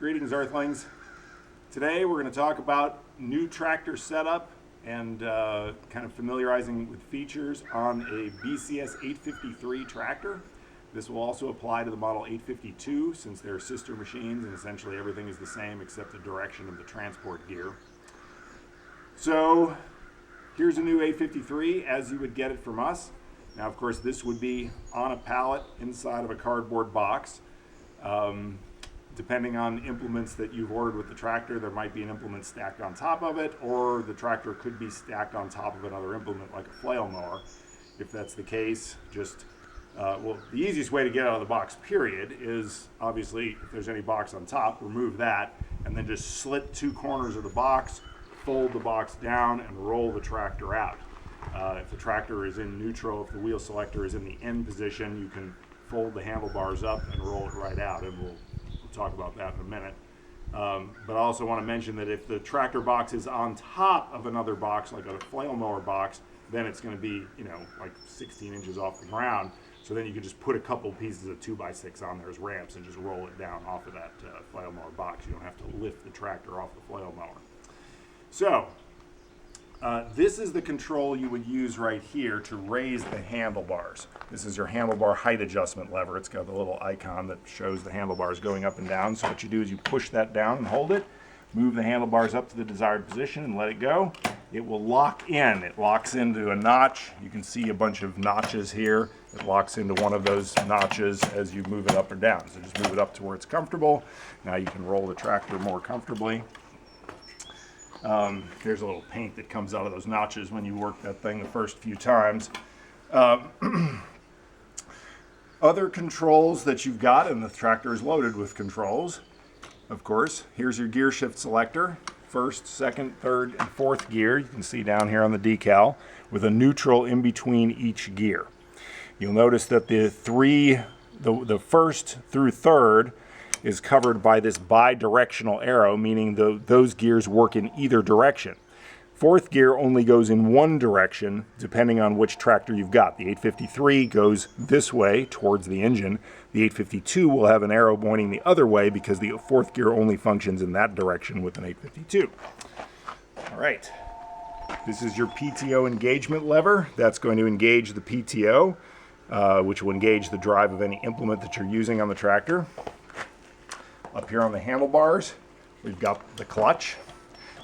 Greetings, Earthlings. Today we're going to talk about new tractor setup and kind of familiarizing with features on a BCS 853 tractor. This will also apply to the model 852 since they're sister machines and essentially everything is the same except the direction of the transport gear. So here's a new 853 as you would get it from us. Now, of course, this would be on a pallet inside of a cardboard box. Depending on implements that you've ordered with the tractor, there might be an implement stacked on top of it, or the tractor could be stacked on top of another implement like a flail mower. If that's the case, just, well, the easiest way to get out of the box, period, is obviously if there's any box on top, remove that, and then just slit two corners of the box, fold the box down, and roll the tractor out. If the tractor is in neutral, if the wheel selector is in the end position, you can fold the handlebars up and roll it right out, and we'll talk about that in a minute. But I also want to mention that if the tractor box is on top of another box, like a flail mower box, then it's going to be, like 16 inches off the ground. So then you can just put a couple pieces of 2x6 on there as ramps and just roll it down off of that flail mower box. You don't have to lift the tractor off the flail mower. So this is the control you would use right here to raise the handlebars. This is your handlebar height adjustment lever. It's got the little icon that shows the handlebars going up and down. So what you do is you push that down and hold it, move the handlebars up to the desired position and let it go. It will lock in. It locks into a notch. You can see a bunch of notches here. It locks into one of those notches as you move it up or down. So just move it up to where it's comfortable. Now you can roll the tractor more comfortably. There's a little paint that comes out of those notches when you work that thing the first few times. Other controls that you've got, and the tractor is loaded with controls, of course. Here's your gear shift selector. First, second, third, and fourth gear. You can see down here on the decal with a neutral in between each gear. You'll notice that the first through third is covered by this bi-directional arrow, meaning those gears work in either direction. Fourth gear only goes in one direction, depending on which tractor you've got. The 853 goes this way, towards the engine. The 852 will have an arrow pointing the other way because the fourth gear only functions in that direction with an 852. All right, this is your PTO engagement lever. That's going to engage the PTO, which will engage the drive of any implement that you're using on the tractor. Up here on the handlebars, we've got the clutch.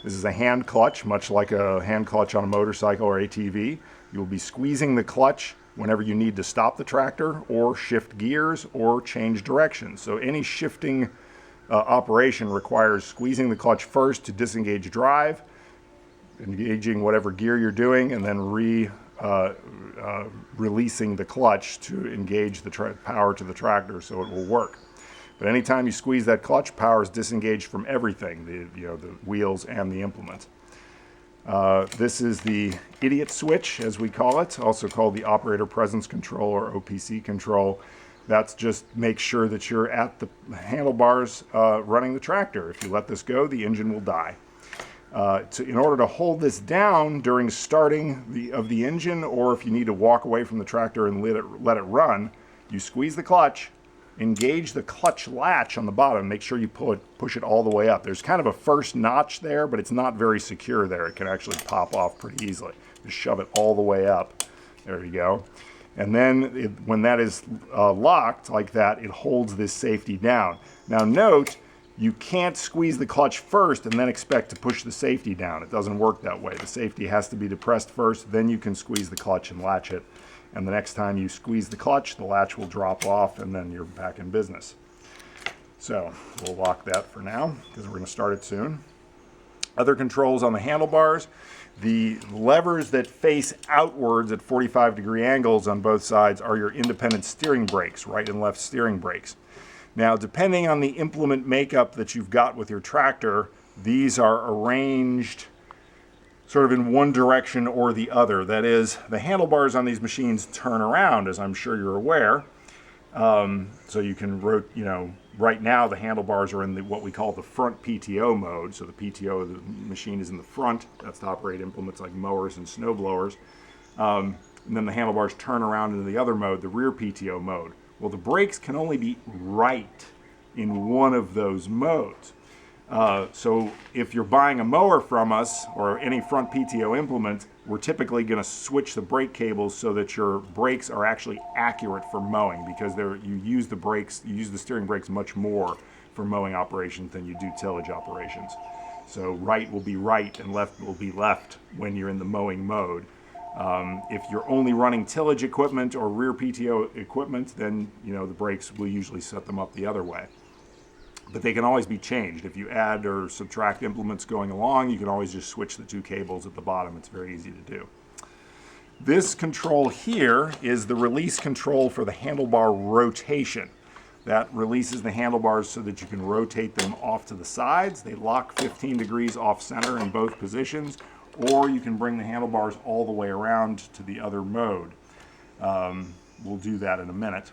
This is a hand clutch, much like a hand clutch on a motorcycle or ATV. You'll be squeezing the clutch whenever you need to stop the tractor or shift gears or change directions. So any shifting operation requires squeezing the clutch first to disengage drive, engaging whatever gear you're doing, and then releasing the clutch to engage the power to the tractor so it will work. But anytime you squeeze that clutch, power is disengaged from everything, the wheels and the implement. This is the idiot switch, as we call it, also called the operator presence control or OPC control. That's just make sure that you're at the handlebars running the tractor. If you let this go, the engine will die. In order to hold this down during starting of the engine, or if you need to walk away from the tractor and let it run, you squeeze the clutch, engage the clutch latch on the bottom, make sure you push it all the way up. There's kind of a first notch there, but it's not very secure there. It can actually pop off pretty easily. Just shove it all the way up. There you go. And then when that is locked like that, it holds this safety down. Now note, you can't squeeze the clutch first and then expect to push the safety down. It doesn't work that way. The safety has to be depressed first, then you can squeeze the clutch and latch it. And the next time you squeeze the clutch, the latch will drop off and then you're back in business. So we'll lock that for now because we're going to start it soon. Other controls on the handlebars. The levers that face outwards at 45-degree angles on both sides are your independent steering brakes, right and left steering brakes. Now, depending on the implement makeup that you've got with your tractor, these are arranged sort of in one direction or the other. That is, the handlebars on these machines turn around, as I'm sure you're aware. So you can, right now the handlebars are in what we call the front PTO mode. So the PTO of the machine is in the front. That's to operate implements like mowers and snow blowers. And then the handlebars turn around into the other mode, the rear PTO mode. Well, the brakes can only be right in one of those modes. So if you're buying a mower from us or any front PTO implement, we're typically going to switch the brake cables so that your brakes are actually accurate for mowing, because you use the steering brakes much more for mowing operations than you do tillage operations. So right will be right and left will be left when you're in the mowing mode. If you're only running tillage equipment or rear PTO equipment, then the brakes will usually set them up the other way. But they can always be changed. If you add or subtract implements going along, you can always just switch the two cables at the bottom. It's very easy to do. This control here is the release control for the handlebar rotation. That releases the handlebars so that you can rotate them off to the sides. They lock 15 degrees off center in both positions, or you can bring the handlebars all the way around to the other mode. We'll do that in a minute.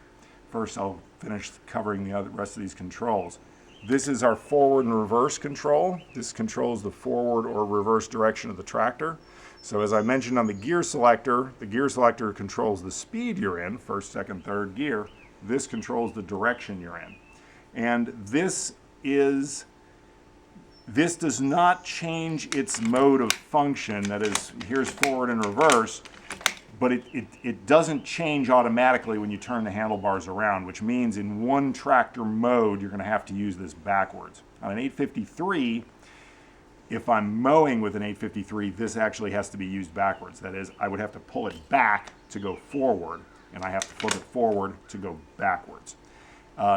First, I'll finish covering the rest of these controls. This is our forward and reverse control. This controls the forward or reverse direction of the tractor. So as I mentioned on the gear selector controls the speed you're in, first, second, third gear. This controls the direction you're in. And this does not change its mode of function. That is, here's forward and reverse, but it doesn't change automatically when you turn the handlebars around, which means in one tractor mode, you're going to have to use this backwards. On an 853, if I'm mowing with an 853, this actually has to be used backwards. That is, I would have to pull it back to go forward, and I have to flip it forward to go backwards.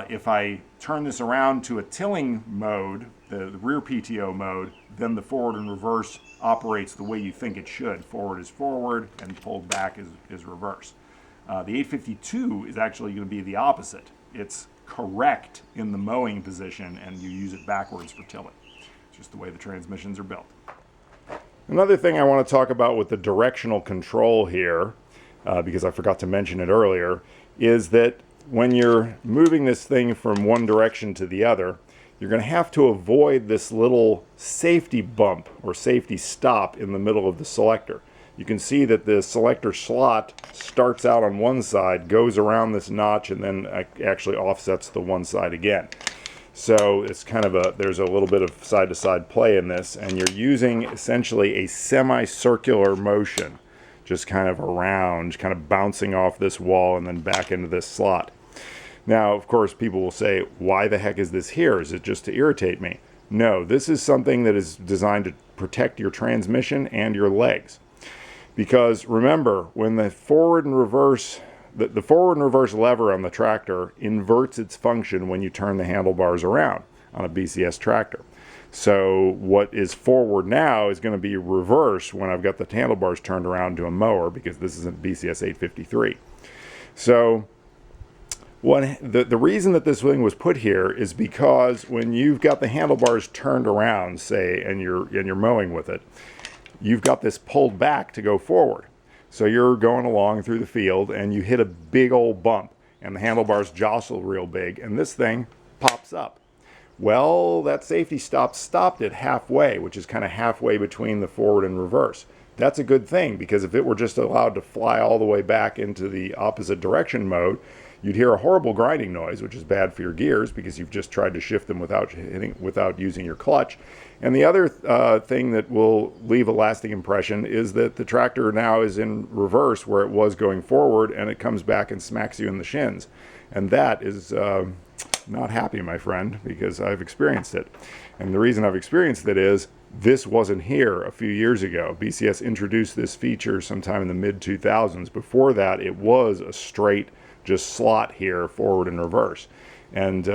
If I turn this around to a tilling mode, the rear PTO mode, then the forward and reverse operates the way you think it should. Forward is forward and pulled back is reverse. The 852 is actually going to be the opposite. It's correct in the mowing position and you use it backwards for tilling. It's just the way the transmissions are built. Another thing I want to talk about with the directional control here, because I forgot to mention it earlier, is that when you're moving this thing from one direction to the other, you're going to have to avoid this little safety bump or safety stop in the middle of the selector. You can see that the selector slot starts out on one side, goes around this notch, and then actually offsets the one side again. So it's kind of there's a little bit of side-to-side play in this, and you're using essentially a semicircular motion, just kind of around, kind of bouncing off this wall and then back into this slot. Now, of course, people will say, why the heck is this here? Is it just to irritate me? No, this is something that is designed to protect your transmission and your legs. Because remember, when the forward and reverse lever on the tractor inverts its function when you turn the handlebars around on a BCS tractor. So what is forward now is going to be reverse when I've got the handlebars turned around to a mower, because this is a BCS 853. So the reason that this thing was put here is because when you've got the handlebars turned around, say, and you're mowing with it, you've got this pulled back to go forward. So you're going along through the field and you hit a big old bump and the handlebars jostle real big and this thing pops up. Well, that safety stop stopped it halfway, which is kind of halfway between the forward and reverse. That's a good thing, because if it were just allowed to fly all the way back into the opposite direction mode, you'd hear a horrible grinding noise, which is bad for your gears because you've just tried to shift them without using your clutch. And the other thing that will leave a lasting impression is that the tractor now is in reverse where it was going forward, and it comes back and smacks you in the shins. And that is not happy, my friend, because I've experienced it. And the reason I've experienced it is this wasn't here a few years ago. BCS introduced this feature sometime in the mid-2000s. Before that, it was a straight just slot here, forward and reverse. And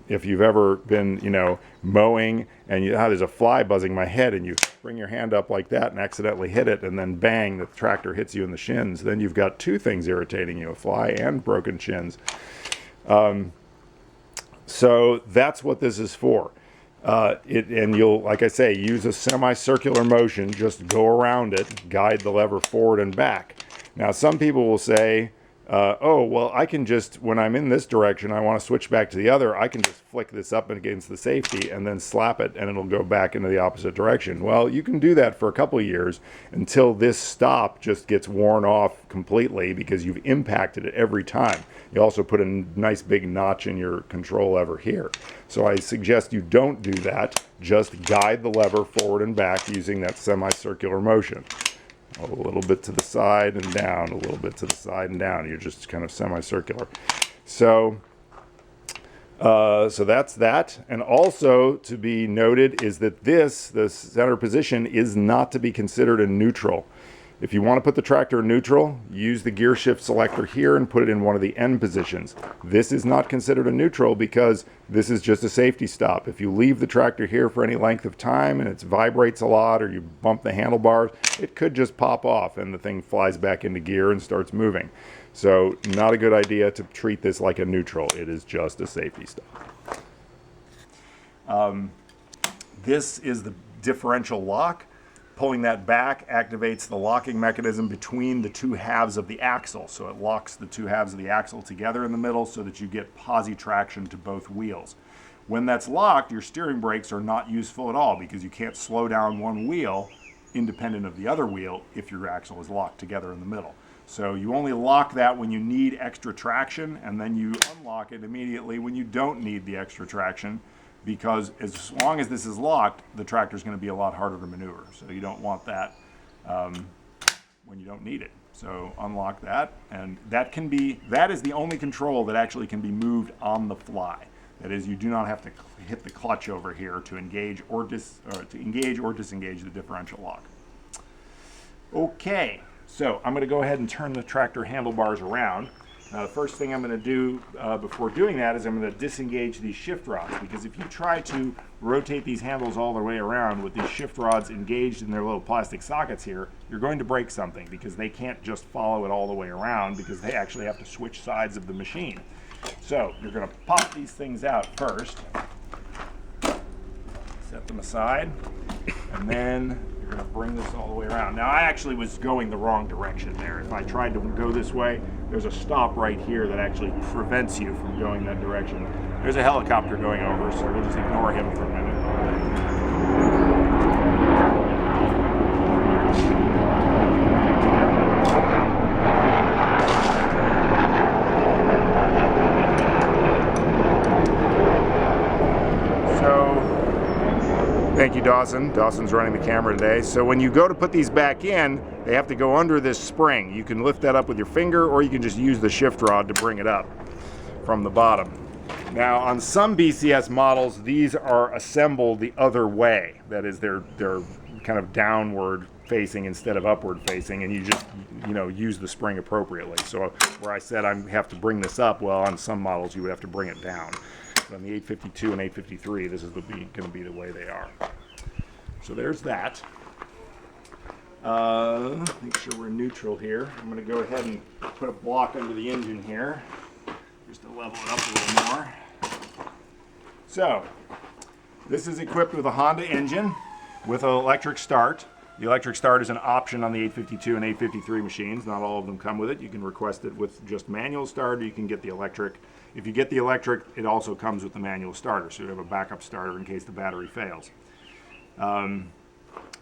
if you've ever been, mowing and there's a fly buzzing my head and you bring your hand up like that and accidentally hit it and then bang, the tractor hits you in the shins, then you've got two things irritating you, a fly and broken shins. So that's what this is for. And you'll, like I say, use a semicircular motion, just go around it, guide the lever forward and back. Now, some people will say oh, well, I can just, when I'm in this direction, I want to switch back to the other, I can just flick this up against the safety and then slap it and it'll go back into the opposite direction. Well, you can do that for a couple of years until this stop just gets worn off completely because you've impacted it every time. You also put a nice big notch in your control lever here. So I suggest you don't do that. Just guide the lever forward and back using that semicircular motion. A little bit to the side and down, a little bit to the side and down. You're just kind of semicircular. So that's that. And also to be noted is that the center position, is not to be considered a neutral. If you want to put the tractor in neutral, use the gear shift selector here and put it in one of the end positions. This is not considered a neutral because this is just a safety stop. If you leave the tractor here for any length of time and it vibrates a lot or you bump the handlebars, it could just pop off and the thing flies back into gear and starts moving. So not a good idea to treat this like a neutral. It is just a safety stop. This is the differential lock. Pulling that back activates the locking mechanism between the two halves of the axle. So it locks the two halves of the axle together in the middle so that you get posi traction to both wheels. When that's locked, your steering brakes are not useful at all because you can't slow down one wheel independent of the other wheel if your axle is locked together in the middle. So you only lock that when you need extra traction, and then you unlock it immediately when you don't need the extra traction, because as long as this is locked, the tractor is going to be a lot harder to maneuver. So you don't want that when you don't need it. So unlock that, and that is the only control that actually can be moved on the fly. That is, you do not have to hit the clutch over here to engage or disengage the differential lock. Okay, so I'm going to go ahead and turn the tractor handlebars around. The first thing I'm going to do before doing that is I'm going to disengage these shift rods, because if you try to rotate these handles all the way around with these shift rods engaged in their little plastic sockets here, you're going to break something because they can't just follow it all the way around, because they actually have to switch sides of the machine. So you're going to pop these things out first, set them aside, and then you're going to bring this all the way around. Now, I actually was going the wrong direction there. If I tried to go this way, there's a stop right here that actually prevents you from going that direction. There's a helicopter going over, so we'll just ignore him for a minute. Thank you, Dawson. Dawson's running the camera today. So when you go to put these back in, they have to go under this spring. You can lift that up with your finger, or you can just use the shift rod to bring it up from the bottom. Now, on some BCS models, these are assembled the other way. That is, they're kind of downward facing instead of upward facing, and you just, use the spring appropriately. So where I said I have to bring this up, well, on some models you would have to bring it down. On the 852 and 853, this is going to be the way they are. So there's that. Make sure we're neutral here. I'm going to go ahead and put a block under the engine here, just to level it up a little more. So this is equipped with a Honda engine with an electric start. The electric start is an option on the 852 and 853 machines. Not all of them come with it. You can request it with just manual start, or you can get the electric. If you get the electric, it also comes with the manual starter, so you have a backup starter in case the battery fails.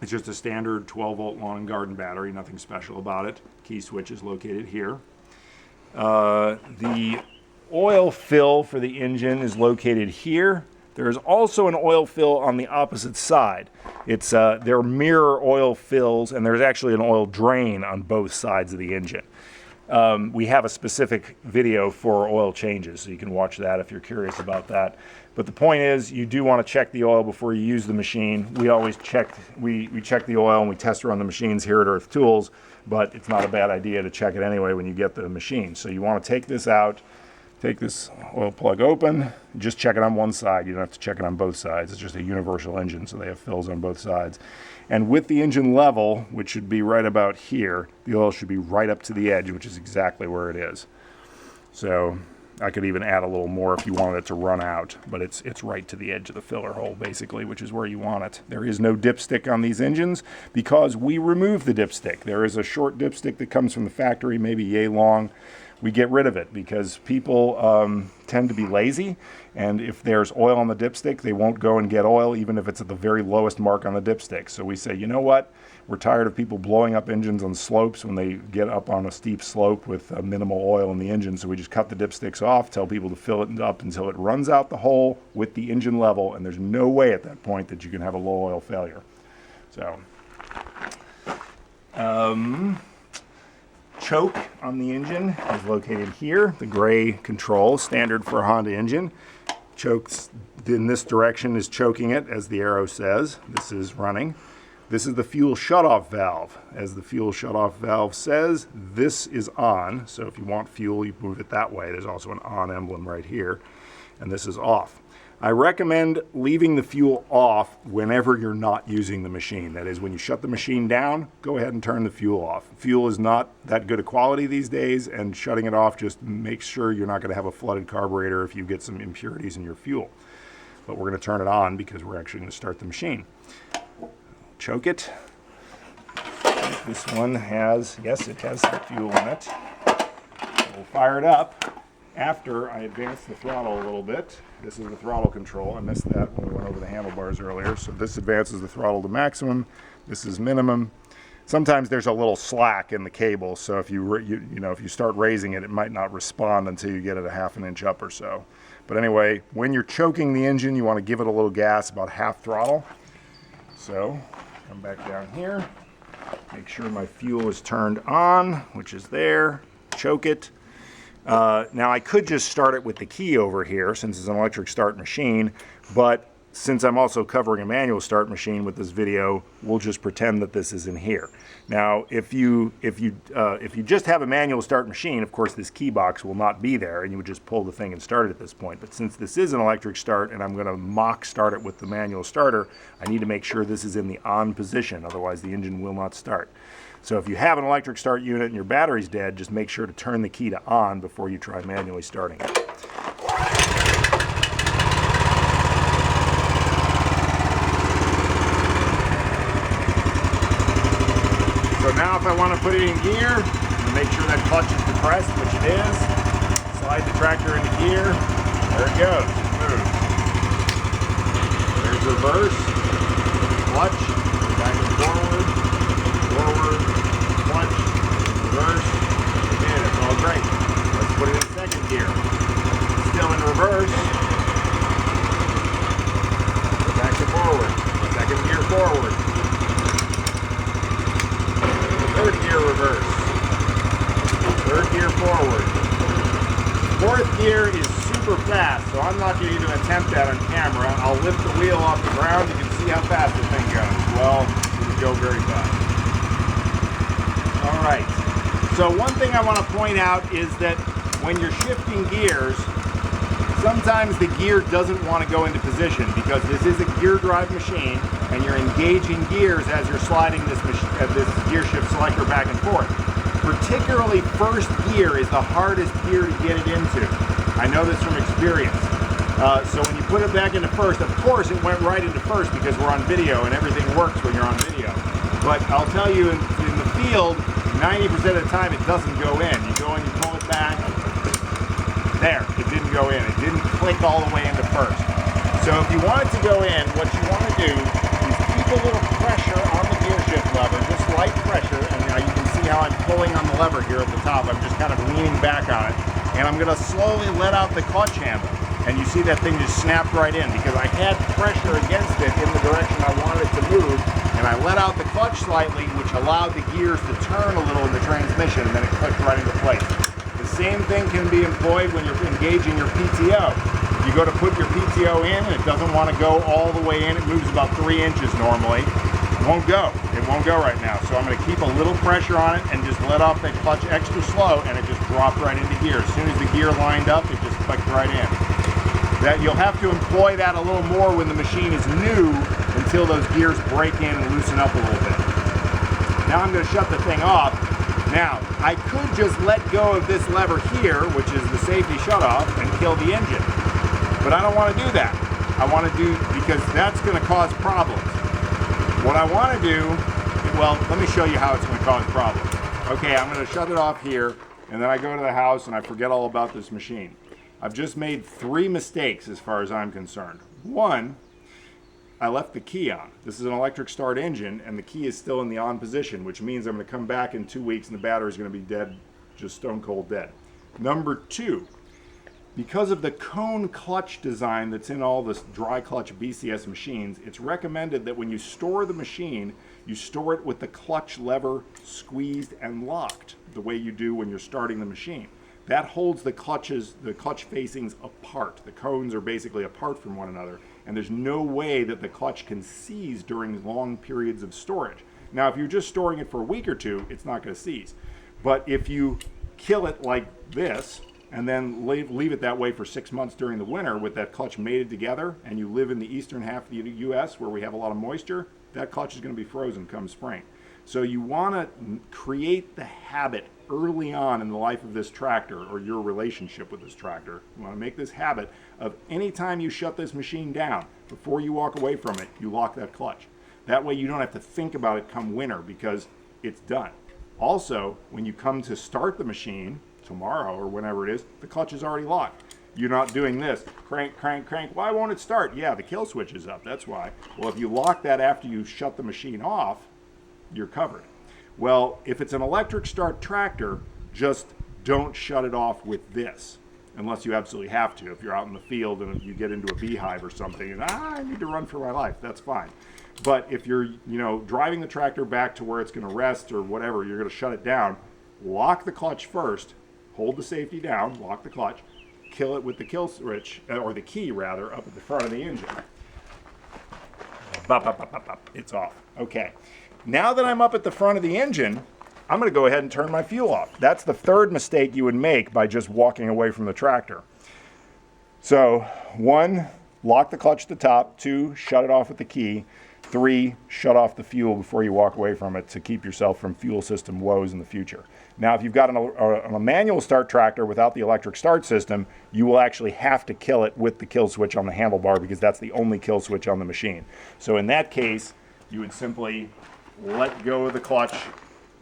It's just a standard 12-volt lawn and garden battery, nothing special about it. Key switch is located here. The oil fill for the engine is located here. There is also an oil fill on the opposite side. They're mirror oil fills, and there's actually an oil drain on both sides of the engine. We have a specific video for oil changes, so you can watch that if you're curious about that. But the point is, you do want to check the oil before you use the machine. We always check the oil and we test run the machines here at Earth Tools, but it's not a bad idea to check it anyway when you get the machine. So you want to take this out, take this oil plug open, just check it on one side. You don't have to check it on both sides. It's just a universal engine, so they have fills on both sides. And with the engine level, which should be right about here, the oil should be right up to the edge, which is exactly where it is. So I could even add a little more if you wanted it to run out, but it's right to the edge of the filler hole, basically, which is where you want it. There is no dipstick on these engines because we remove the dipstick. There is a short dipstick that comes from the factory, maybe yay long. we get rid of it, because people tend to be lazy, and if there's oil on the dipstick, they won't go and get oil even if it's at the very lowest mark on the dipstick. So we say, you know what, we're tired of people blowing up engines on slopes when they get up on a steep slope with minimal oil in the engine, so we just cut the dipsticks off, tell people to fill it up until it runs out the hole with the engine level, and there's no way at that point that you can have a low oil failure. So choke on the engine is located here. The gray control, standard for a Honda engine. Chokes in this direction is choking it, as the arrow says. This is running. This is the fuel shutoff valve. As the fuel shutoff valve says, this is on. So if you want fuel, you move it that way. There's also an on emblem right here. And this is off. I recommend leaving the fuel off whenever you're not using the machine. That is, when you shut the machine down, go ahead and turn the fuel off. Fuel is not that good a quality these days, and shutting it off just makes sure you're not going to have a flooded carburetor if you get some impurities in your fuel. But we're going to turn it on because we're actually going to start the machine. Choke it. This one has, yes, it has some fuel in it. So we'll fire it up after I advance the throttle a little bit. This is the throttle control. I missed that when we went over the handlebars earlier. So this advances the throttle to maximum. This is minimum. Sometimes there's a little slack in the cable, so if if you start raising it, it might not respond until you get it a half an inch up or so. But anyway, when you're choking the engine, you want to give it a little gas, about half throttle. So come back down here, make sure my fuel is turned on, which is there, choke it. Now I could just start it with the key over here since it's an electric start machine, but since I'm also covering a manual start machine with this video, we'll just pretend that this is in here. Now, if you just have a manual start machine, of course this key box will not be there, and you would just pull the thing and start it at this point. But since this is an electric start, and I'm going to mock start it with the manual starter, I need to make sure this is in the on position, otherwise the engine will not start. So if you have an electric start unit and your battery's dead, just make sure to turn the key to on before you try manually starting it. So now if I want to put it in gear, make sure that clutch is depressed, which it is. Slide the tractor into gear. There it goes. It moves. There's reverse, clutch, back and forward, clutch, reverse. Okay, that's all great. Let's put it in second gear. Still in reverse. Back to forward. Second gear forward. Third gear reverse. Third gear forward. Fourth gear is super fast, so I'm not going to even attempt that on camera. I'll lift the wheel off the ground. You can see how fast the thing goes. Well, it would go very fast. All right. So one thing I want to point out is that when you're shifting gears, sometimes the gear doesn't want to go into position because this is a gear drive machine and you're engaging gears as you're sliding this gear shift selector back and forth. Particularly first gear is the hardest gear to get it into. I know this from experience. So when you put it back into first, of course it went right into first because we're on video and everything works when you're on video. But I'll tell you in the field, 90% of the time it doesn't go in. You go and you pull it back. There, it didn't go in. It didn't click all the way into first. So if you want it to go in, what you want to do is keep a little pressure on the gear shift lever, just light pressure, and now you can see how I'm pulling on the lever here at the top. I'm just kind of leaning back on it, and I'm going to slowly let out the clutch handle. And you see that thing just snapped right in because I had pressure against it in the direction I wanted it to move, and I let out the clutch slightly, which allowed the gears to turn a little in the transmission, and then it clicked right into place. The same thing can be employed when you're engaging your PTO. If you go to put your PTO in and it doesn't want to go all the way in, it moves about 3 inches normally. It won't go. It won't go right now. So I'm going to keep a little pressure on it and just let off that clutch extra slow, and it just dropped right into gear. As soon as the gear lined up, it just clicked right in. That you'll have to employ that a little more when the machine is new until those gears break in and loosen up a little bit. Now I'm going to shut the thing off. Now, I could just let go of this lever here, which is the safety shutoff, and kill the engine. But I don't want to do that. I want to do, because that's going to cause problems. What I want to do, well, let me show you how it's going to cause problems. Okay, I'm going to shut it off here. and then I go to the house and I forget all about this machine. I've just made 3 mistakes as far as I'm concerned. One, I left the key on. This is an electric start engine, and the key is still in the on position, which means I'm going to come back in 2 weeks and the battery is going to be dead, just stone cold dead. Number 2, because of the cone clutch design that's in all this dry clutch BCS machines, it's recommended that when you store the machine, you store it with the clutch lever squeezed and locked, the way you do when you're starting the machine. That holds the clutch facings apart. The cones are basically apart from one another, and there's no way that the clutch can seize during long periods of storage. Now, if you're just storing it for a week or two, it's not going to seize. But if you kill it like this, and then leave it that way for 6 months during the winter with that clutch mated together, and you live in the eastern half of the US where we have a lot of moisture, that clutch is going to be frozen come spring. So you want to create the habit early on in the life of this tractor, or your relationship with this tractor. You want to make this habit of anytime you shut this machine down, before you walk away from it, you lock that clutch. That way you don't have to think about it come winter, because it's done. Also, when you come to start the machine tomorrow or whenever it is, the clutch is already locked. You're not doing this, crank, crank, crank. Why won't it start? Yeah, the kill switch is up, that's why. Well, if you lock that after you shut the machine off, you're covered. Well, if it's an electric start tractor, just don't shut it off with this, unless you absolutely have to. If you're out in the field and you get into a beehive or something and I need to run for my life, that's fine. But if you're, driving the tractor back to where it's going to rest or whatever, you're going to shut it down, lock the clutch first, hold the safety down, lock the clutch, kill it with the kill switch, or the key rather, up at the front of the engine. Bop, bop, bop, bop, bop. It's off. Okay. Now that I'm up at the front of the engine, I'm going to go ahead and turn my fuel off. That's the 3rd mistake you would make by just walking away from the tractor. So 1, lock the clutch at the top. 2, shut it off with the key. 3, shut off the fuel before you walk away from it to keep yourself from fuel system woes in the future. Now, if you've got a manual start tractor without the electric start system, you will actually have to kill it with the kill switch on the handlebar, because that's the only kill switch on the machine. So in that case, you would simply let go of the clutch,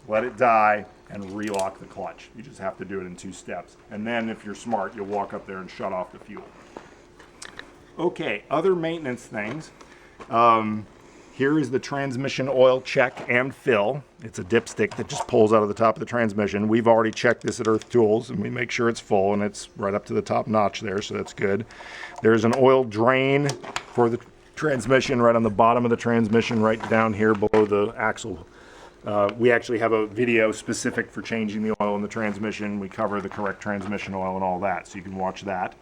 let it die, and relock the clutch. You just have to do it in 2 steps. And then if you're smart, you'll walk up there and shut off the fuel. Okay, other maintenance things. Here is the transmission oil check and fill. It's a dipstick that just pulls out of the top of the transmission. We've already checked this at Earth Tools, and we make sure it's full, and it's right up to the top notch there, so that's good. There's an oil drain for the transmission right on the bottom of the transmission, right down here below the axle. We actually have a video specific for changing the oil in the transmission. We cover the correct transmission oil and all that, so you can watch that.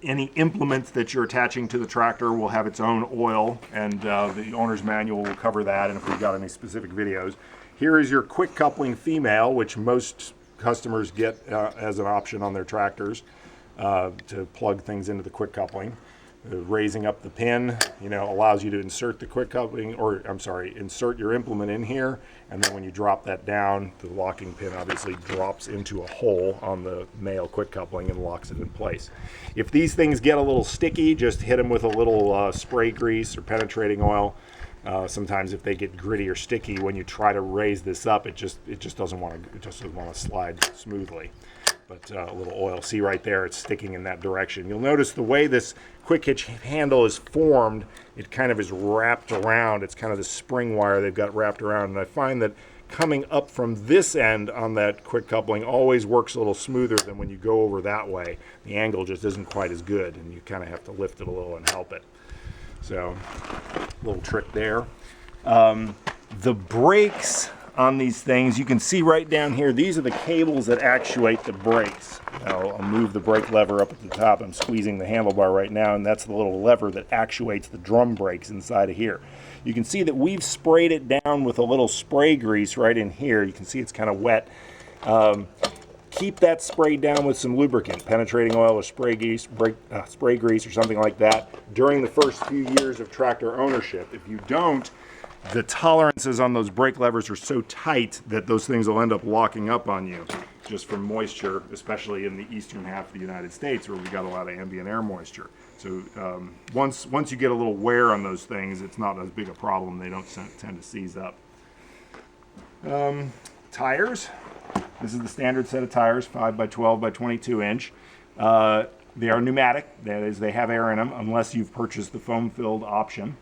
Any implements that you're attaching to the tractor will have its own oil, and the owner's manual will cover that, and if we've got any specific videos. Here is your quick coupling female, which most customers get as an option on their tractors to plug things into the quick coupling. Raising up the pin, allows you to insert the quick coupling, insert your implement in here, and then when you drop that down, the locking pin obviously drops into a hole on the male quick coupling and locks it in place. If these things get a little sticky, just hit them with a little spray grease or penetrating oil. Sometimes if they get gritty or sticky, when you try to raise this up, it just doesn't want to slide smoothly. But a little oil, see right there, it's sticking in that direction. You'll notice the way this quick hitch handle is formed, it kind of is wrapped around. It's kind of the spring wire they've got wrapped around, and I find that coming up from this end on that quick coupling always works a little smoother than when you go over that way. The angle just isn't quite as good, and you kind of have to lift it a little and help it. So, little trick there. The brakes on these things, you can see right down here, these are the cables that actuate the brakes. Now, I'll move the brake lever up at the top. I'm squeezing the handlebar right now, and that's the little lever that actuates the drum brakes inside of here. You can see that we've sprayed it down with a little spray grease right in here. You can see it's kind of wet. Keep that sprayed down with some lubricant, penetrating oil or spray grease or something like that during the first few years of tractor ownership. If you don't, the tolerances on those brake levers are so tight that those things will end up locking up on you just from moisture, especially in the eastern half of the United States where we got a lot of ambient air moisture. So once you get a little wear on those things, it's not as big a problem. They don't tend to seize up. Tires. This is the standard set of tires, 5 by 12 by 22 inch. They are pneumatic, that is, they have air in them, unless you've purchased the foam-filled option.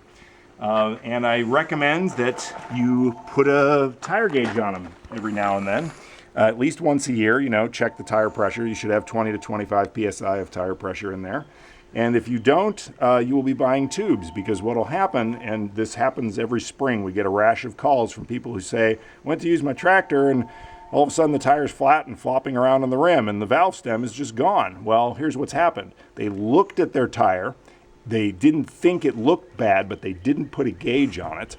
And I recommend that you put a tire gauge on them every now and then. At least once a year, check the tire pressure. You should have 20 to 25 psi of tire pressure in there. And if you don't, you will be buying tubes, because what will happen, and this happens every spring, we get a rash of calls from people who say, went to use my tractor and all of a sudden the tire's flat and flopping around on the rim and the valve stem is just gone. Well, here's what's happened. They looked at their tire. They didn't think it looked bad, but they didn't put a gauge on it.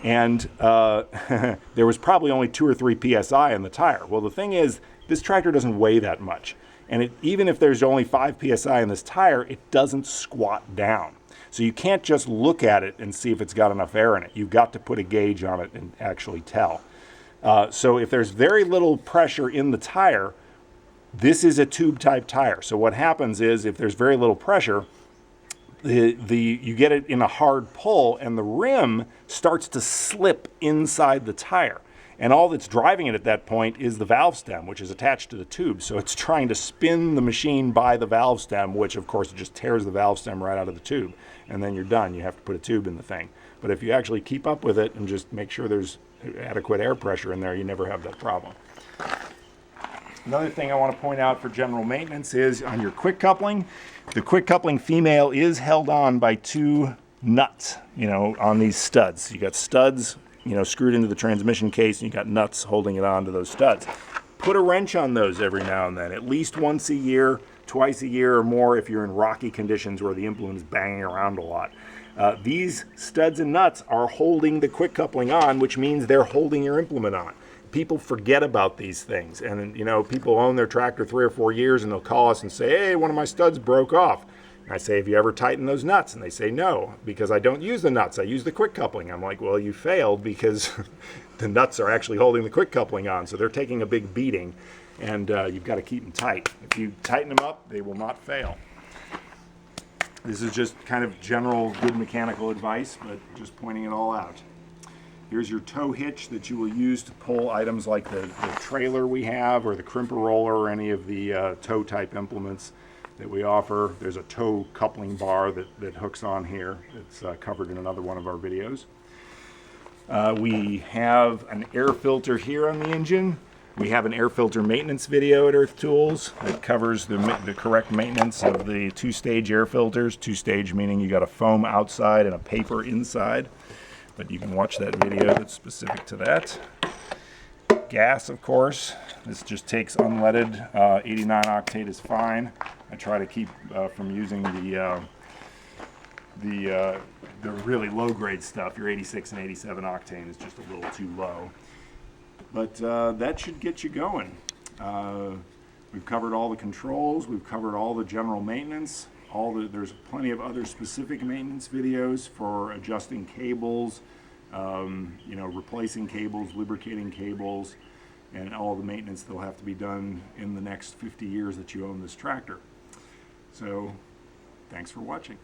And there was probably only 2 or 3 psi in the tire. Well, the thing is, this tractor doesn't weigh that much. And even if there's only 5 psi in this tire, it doesn't squat down. So you can't just look at it and see if it's got enough air in it. You've got to put a gauge on it and actually tell. So if there's very little pressure in the tire, this is a tube type tire. So what happens is, if there's very little pressure, you get it in a hard pull and the rim starts to slip inside the tire. And all that's driving it at that point is the valve stem, which is attached to the tube. So it's trying to spin the machine by the valve stem, which of course just tears the valve stem right out of the tube. And then you're done. You have to put a tube in the thing. But if you actually keep up with it and just make sure there's adequate air pressure in there, you never have that problem. Another thing I want to point out for general maintenance is on your quick coupling. The quick coupling female is held on by 2 nuts, on these studs. You got studs, screwed into the transmission case, and you got nuts holding it on to those studs. Put a wrench on those every now and then, at least once a year, twice a year or more if you're in rocky conditions where the implement is banging around a lot. These studs and nuts are holding the quick coupling on, which means they're holding your implement on. People forget about these things, and people own their tractor 3 or 4 years and they'll call us and say, hey, one of my studs broke off. And I say, have you ever tightened those nuts? And they say, no, because I don't use the nuts, I use the quick coupling. I'm like, well, you failed, because the nuts are actually holding the quick coupling on, so they're taking a big beating, and you've got to keep them tight. If you tighten them up, they will not fail. This is just kind of general good mechanical advice, but just pointing it all out. Here's your tow hitch that you will use to pull items like the trailer we have, or the crimper roller, or any of the tow type implements that we offer. There's a tow coupling bar that hooks on here. It's covered in another one of our videos. We have an air filter here on the engine. We have an air filter maintenance video at Earth Tools that covers the correct maintenance of the 2-stage air filters. 2-stage meaning you got a foam outside and a paper inside. But you can watch that video that's specific to that. Gas, of course. This just takes unleaded. 89 octane is fine. I try to keep from using the really low grade stuff. Your 86 and 87 octane is just a little too low. But that should get you going. We've covered all the controls. We've covered all the general maintenance. There's plenty of other specific maintenance videos for adjusting cables, replacing cables, lubricating cables, and all the maintenance that'll have to be done in the next 50 years that you own this tractor. So, thanks for watching.